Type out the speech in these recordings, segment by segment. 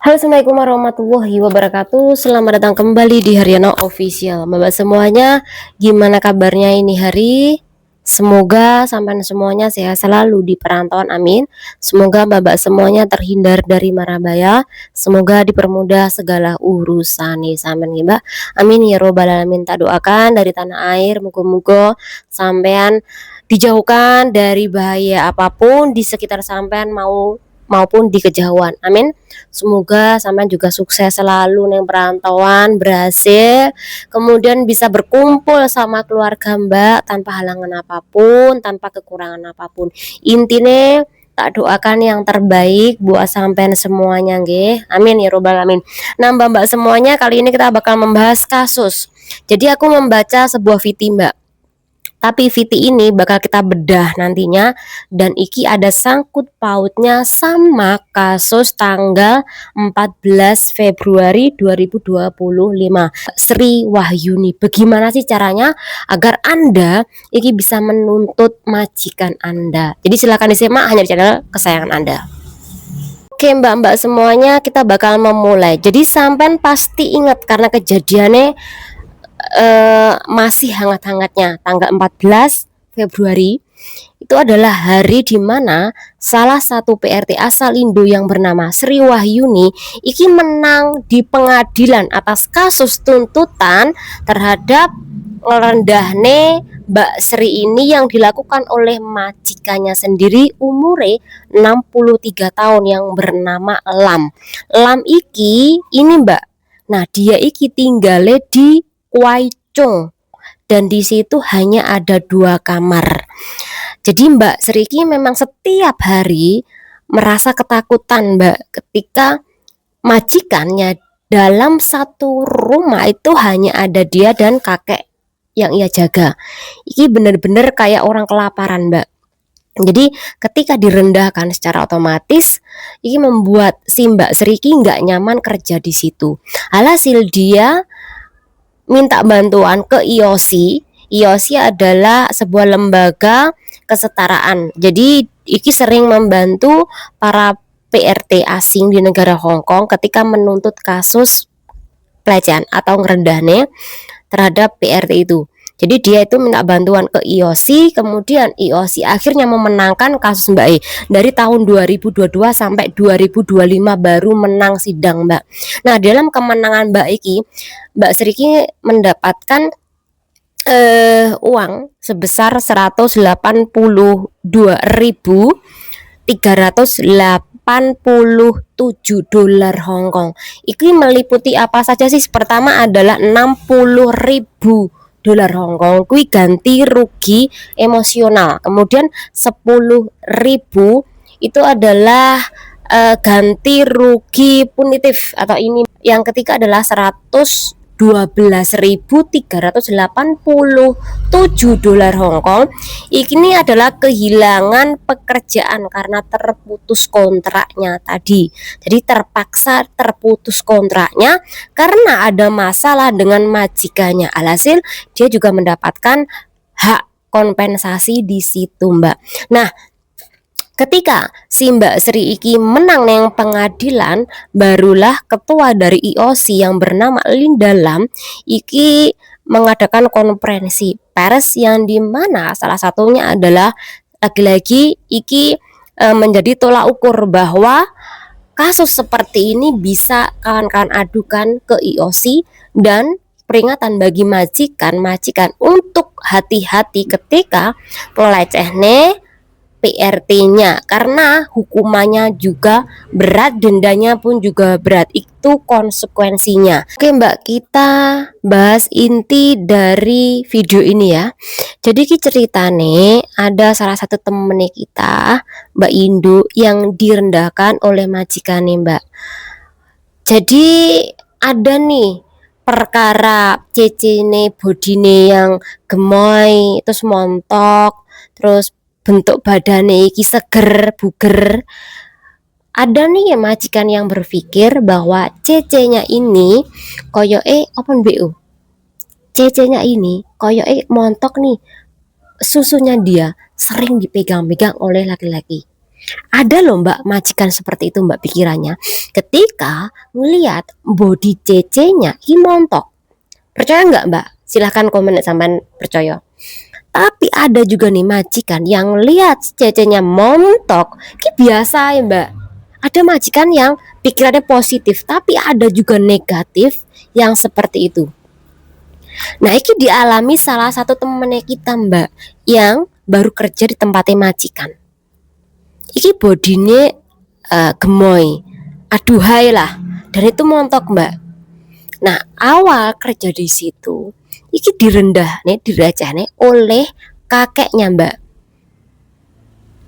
Halo, Assalamualaikum warahmatullahi wabarakatuh. Selamat datang kembali di Haryana Official. Bapak semuanya, gimana kabarnya ini hari? Semoga sampai semuanya sehat selalu di perantauan, amin. Semoga bapak semuanya terhindar dari mara bahaya. Semoga dipermudah segala urusan nih, sampean ya, Mbak. Amin ya robbal alamin. Tak doakan dari tanah air, muga-muga sampean dijauhkan dari bahaya apapun di sekitar sampean maupun di kejauhan. Amin. Semoga sampean juga sukses selalu neng perantauan, berhasil, kemudian bisa berkumpul sama keluarga Mbak tanpa halangan apapun, tanpa kekurangan apapun. Intinya tak doakan yang terbaik buat sampean semuanya nggih. Amin ya robbal alamin. Nah, Mbak-mbak semuanya, kali ini kita bakal membahas kasus. Jadi aku membaca sebuah VT, Mbak. Tapi VT ini bakal kita bedah nantinya, dan iki ada sangkut pautnya sama kasus tanggal 14 Februari 2025 Sri Wahyuni. Bagaimana sih caranya agar Anda iki bisa menuntut majikan Anda? Jadi silakan disimak hanya di channel kesayangan Anda. Oke, mbak-mbak semuanya, kita bakal memulai. Jadi sampean pasti ingat karena kejadiannya masih hangat-hangatnya tanggal 14 Februari. Itu adalah hari di mana salah satu PRT asal Indo yang bernama Sri Wahyuni iki menang di pengadilan atas kasus tuntutan terhadap ngerendahne Mbak Sri ini yang dilakukan oleh majikannya sendiri umure 63 tahun yang bernama Lam. Lam iki ini, Mbak. Nah, dia iki tinggalnya di Kwaichung, dan di situ hanya ada 2 kamar. Jadi Mbak Sri memang setiap hari merasa ketakutan, Mbak, ketika majikannya dalam satu rumah itu hanya ada dia dan kakek yang ia jaga. Ini benar-benar kayak orang kelaparan, Mbak. Jadi ketika direndahkan secara otomatis, ini membuat si Mbak Sri nggak nyaman kerja di situ. Alhasil dia minta bantuan ke IOC. IOC adalah sebuah lembaga kesetaraan. Jadi iki sering membantu para PRT asing di negara Hong Kong ketika menuntut kasus pelecehan atau ngerendahnya terhadap PRT itu. Jadi dia itu minta bantuan ke IOC, kemudian IOC akhirnya memenangkan kasus Mbak E. Dari tahun 2022 sampai 2025 baru menang sidang, Mbak. Nah, dalam kemenangan Mbak Iki, Mbak Sri mendapatkan uang sebesar 182.387 dolar Hong Kong. Ini meliputi apa saja sih? Pertama adalah 60.000 dolar Hong Kong, kui ganti rugi emosional. Kemudian 10.000 itu adalah ganti rugi punitif, atau ini yang ketiga adalah 112.387 dolar Hong Kong. Ini adalah kehilangan pekerjaan karena terputus kontraknya tadi. Jadi terpaksa terputus kontraknya karena ada masalah dengan majikannya. Alhasil dia juga mendapatkan hak kompensasi di situ, Mbak. Nah, ketika si Mbak Sri iki menang neng pengadilan, barulah ketua dari IOC yang bernama Linda Lam iki mengadakan konferensi pers yang dimana salah satunya adalah lagi-lagi iki menjadi tolak ukur bahwa kasus seperti ini bisa kawan-kawan adukan ke IOC, dan peringatan bagi majikan untuk hati-hati ketika melecehne PRT-nya karena hukumannya juga berat, dendanya pun juga berat. Itu konsekuensinya. Oke, Mbak, kita bahas inti dari video ini ya. Jadi cerita nih, ada salah satu temen kita, Mbak Indu, yang direndahkan oleh majikan nih, Mbak. Jadi ada nih perkara cecene bodine yang gemoy, terus montok, terus bentuk badannya iki seger, buger. Ada nih ya majikan yang berpikir bahwa cecenya ini koyoke open BO. Cecenya ini koyoke montok nih. Susunya dia sering dipegang-pegang oleh laki-laki. Ada loh Mbak majikan seperti itu Mbak pikirannya. Ketika ngelihat body CC-nya ini montok. Percaya nggak Mbak? Silahkan komen sampean percaya. Tapi ada juga nih majikan yang lihat CC-nya montok, ini biasa ya Mbak. Ada majikan yang pikirannya positif, tapi ada juga negatif yang seperti itu. Nah, ini dialami salah satu temennya kita Mbak, yang baru kerja di tempatnya majikan. Iki bodine gemoy, aduhai lah, dan itu montok Mbak. Nah, awal kerja di situ, iki direndah nih, dirajah nih oleh kakeknya Mbak.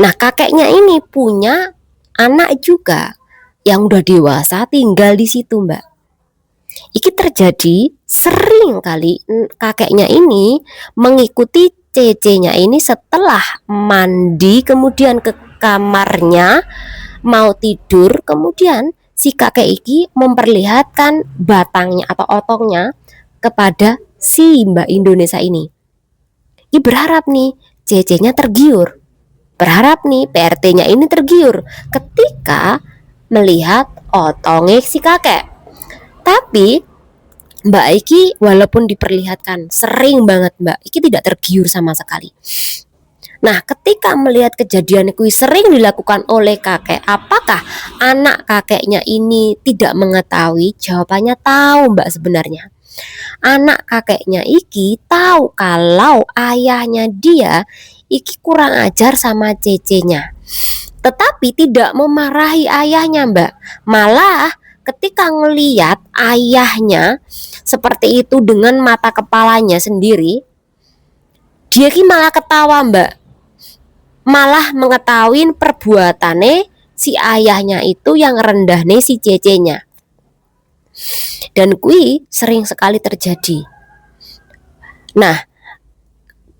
Nah, kakeknya ini punya anak juga yang udah dewasa tinggal di situ Mbak. Iki terjadi sering kali kakeknya ini mengikuti CC-nya ini setelah mandi kemudian ke kamarnya mau tidur, kemudian si kakek iki memperlihatkan batangnya atau otongnya kepada si Mbak Indonesia ini. Ini berharap nih CC-nya tergiur, berharap nih PRT-nya ini tergiur ketika melihat otongnya si kakek. Tapi Mbak Iki walaupun diperlihatkan sering banget Mbak Iki tidak tergiur sama sekali. Nah, ketika melihat kejadian itu sering dilakukan oleh kakek, apakah anak kakeknya ini tidak mengetahui? Jawabannya tahu Mbak sebenarnya. Anak kakeknya Iki tahu kalau ayahnya dia Iki kurang ajar sama cecenya. Tetapi tidak memarahi ayahnya Mbak. Malah ketika ngeliat ayahnya seperti itu dengan mata kepalanya sendiri, dia Iki malah ketawa Mbak. Malah mengetahui perbuatannya si ayahnya itu yang rendah nih si cecenya. Dan kui sering sekali terjadi. Nah,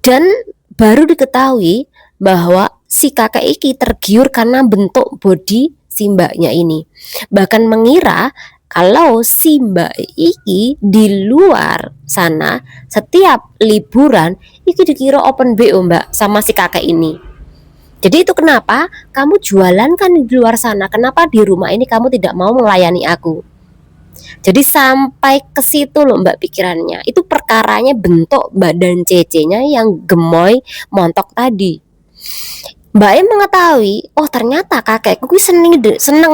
dan baru diketahui bahwa si kakek iki tergiur karena bentuk body si mbaknya ini. Bahkan mengira kalau si mbak iki di luar sana setiap liburan iki dikira open BO Mbak sama si kakek ini. Jadi itu kenapa kamu jualan kan di luar sana, kenapa di rumah ini kamu tidak mau melayani aku? Jadi sampai ke situ loh Mbak pikirannya. Itu perkaranya bentuk badan cecenya yang gemoy montok tadi. Mbak E mengetahui, oh ternyata kakekku seneng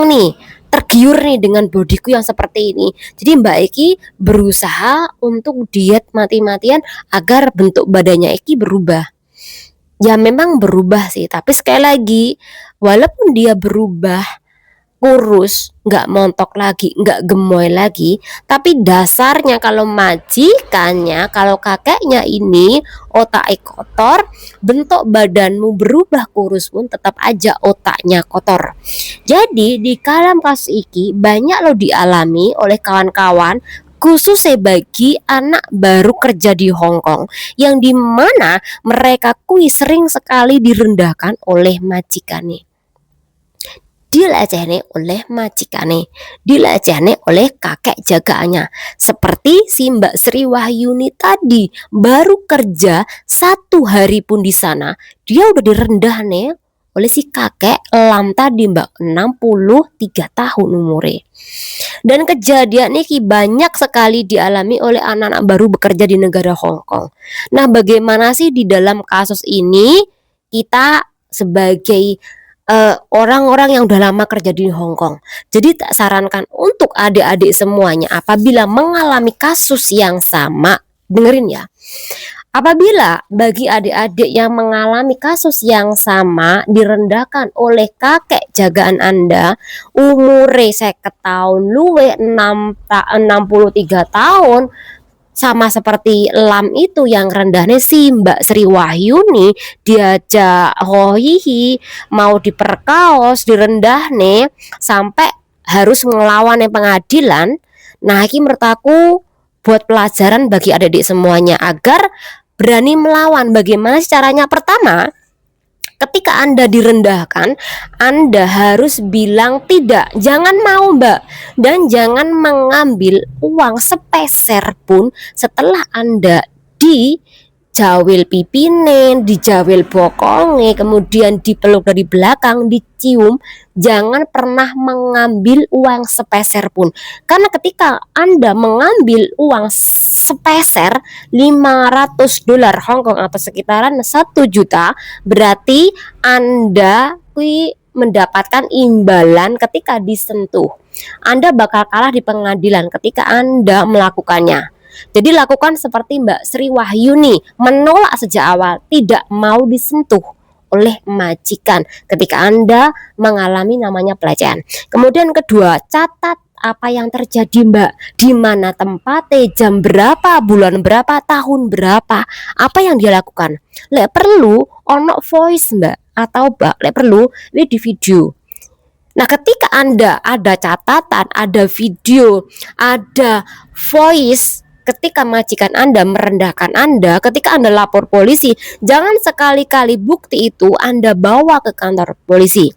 nih, tergiur nih dengan bodiku yang seperti ini. Jadi Mbak Eki berusaha untuk diet mati-matian agar bentuk badannya Eki berubah. Ya memang berubah sih, tapi sekali lagi walaupun dia berubah kurus, nggak montok lagi, nggak gemoy lagi, tapi dasarnya kalau majikannya, kalau kakeknya ini otaknya kotor, bentuk badanmu berubah kurus pun tetap aja otaknya kotor. Jadi di dalam kasus ini banyak lo dialami oleh kawan-kawan, khususnya bagi anak baru kerja di Hong Kong, yang dimana mereka sering sekali direndahkan oleh majikannya, dilecehne oleh majikannya, dilecehne oleh kakek jagaannya. Seperti si Mbak Sri Wahyuni tadi, baru kerja 1 hari pun di sana, dia udah direndah nih oleh si kakek lam tadi Mbak, 63 tahun umurnya. Dan kejadian ini banyak sekali dialami oleh anak-anak baru bekerja di negara Hong Kong. Nah, bagaimana sih di dalam kasus ini kita sebagai orang-orang yang udah lama kerja di Hong Kong? Jadi tak sarankan untuk adik-adik semuanya apabila mengalami kasus yang sama, dengerin ya. Apabila bagi adik-adik yang mengalami kasus yang sama direndahkan oleh kakek jagaan Anda, umure 50 tahun, luwe 63 tahun, sama seperti lam itu yang rendahnya si Mbak Sri Wahyuni, diajak hohihi, mau diperkaos, direndah nih, sampai harus ngelawan pengadilan. Nah, ini menurut aku buat pelajaran bagi adik-adik semuanya agar berani melawan. Bagaimana caranya? Pertama, ketika Anda direndahkan, Anda harus bilang tidak, jangan mau Mbak, dan jangan mengambil uang sepeser pun setelah Anda dijawil pipine, dijawil bokonge, kemudian dipeluk dari belakang, dicium. Jangan pernah mengambil uang sepeser pun. Karena ketika Anda mengambil uang sepeser $500 Hongkong atau sekitaran 1 juta, berarti Anda mendapatkan imbalan ketika disentuh. Anda bakal kalah di pengadilan ketika Anda melakukannya. Jadi lakukan seperti Mbak Sri Wahyuni, menolak sejak awal, tidak mau disentuh oleh majikan ketika Anda mengalami namanya pelecehan. Kemudian kedua, catat apa yang terjadi Mbak, di mana tempatnya, jam berapa, bulan berapa, tahun berapa, apa yang dia lakukan. Lek perlu ono voice Mbak, atau Mbak lek perlu di video. Nah, ketika Anda ada catatan, ada video, ada voice, ketika majikan Anda merendahkan Anda, ketika Anda lapor polisi, jangan sekali-kali bukti itu Anda bawa ke kantor polisi.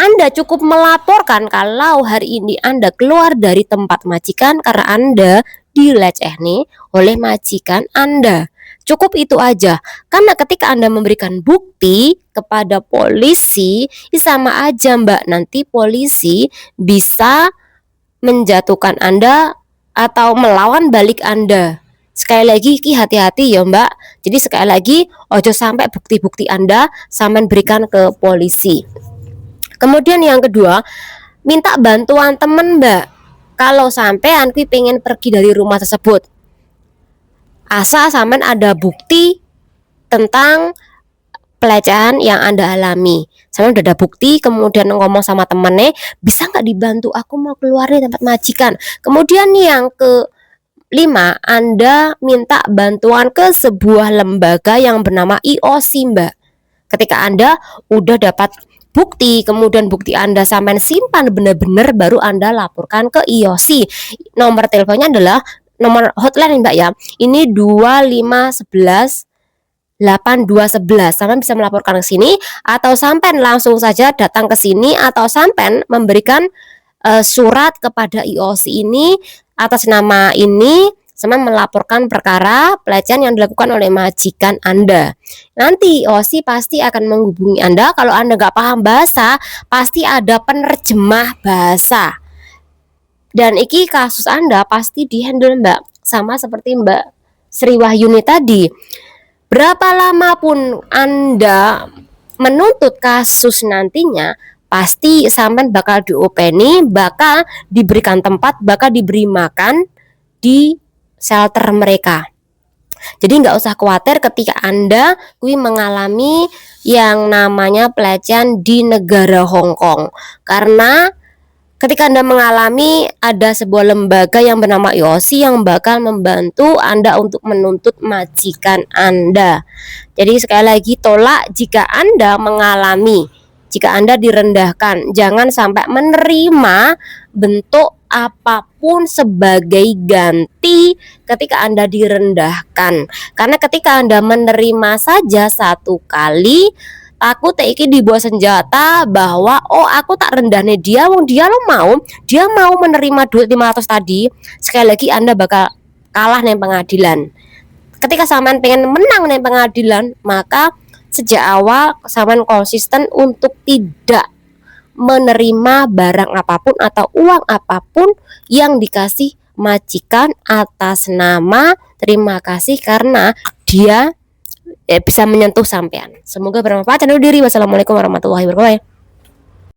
Anda cukup melaporkan kalau hari ini Anda keluar dari tempat majikan karena Anda dilecehni oleh majikan Anda. Cukup itu aja. Karena ketika Anda memberikan bukti kepada polisi, sama aja Mbak, nanti polisi bisa menjatuhkan Anda atau melawan balik Anda. Sekali lagi hati-hati ya Mbak. Jadi sekali lagi ojo sampai bukti-bukti Anda sampai berikan ke polisi. Kemudian yang kedua, minta bantuan temen Mbak. Kalau sampai Anki pengen pergi dari rumah tersebut, asal sampean ada bukti tentang pelecehan yang Anda alami. Sampean udah ada bukti, kemudian ngomong sama temennya, bisa nggak dibantu, aku mau keluar dari tempat majikan. Kemudian yang kelima, Anda minta bantuan ke sebuah lembaga yang bernama IOC Mbak. Ketika Anda udah dapat bukti, kemudian bukti Anda sampai simpan benar-benar, baru Anda laporkan ke IOC. Nomor teleponnya adalah nomor hotline Mbak ya. Ini 2511 8211. Sampai bisa melaporkan ke sini, atau sampai langsung saja datang ke sini, atau sampai memberikan surat kepada IOC ini atas nama ini, sama melaporkan perkara pelecehan yang dilakukan oleh majikan Anda. Nanti IOC pasti akan menghubungi Anda. Kalau Anda nggak paham bahasa, pasti ada penerjemah bahasa. Dan iki kasus Anda pasti dihandle Mbak, sama seperti Mbak Sri Wahyuni tadi. Berapa lama pun Anda menuntut kasus nantinya, pasti sampai bakal diopeni, bakal diberikan tempat, bakal diberi makan di shelter mereka. Jadi nggak usah khawatir ketika Anda mengalami yang namanya pelecehan di negara Hong Kong. Karena ketika Anda mengalami, ada sebuah lembaga yang bernama IOC yang bakal membantu Anda untuk menuntut majikan Anda. Jadi sekali lagi, tolak jika Anda mengalami, jika Anda direndahkan. Jangan sampai menerima bentuk apapun sebagai ganti ketika Anda direndahkan. Karena ketika Anda menerima saja satu kali, aku iki dibawa senjata bahwa aku tak rendahnya dia, dia mau menerima duit 500 tadi. Sekali lagi Anda bakal kalah nih pengadilan. Ketika sampean pengen menang nih pengadilan, maka sejak awal sampean konsisten untuk tidak menerima barang apapun atau uang apapun yang dikasih majikan atas nama terima kasih karena dia bisa menyentuh sampean. Semoga bermanfaat. Channel diri. Wassalamualaikum warahmatullahi wabarakatuh.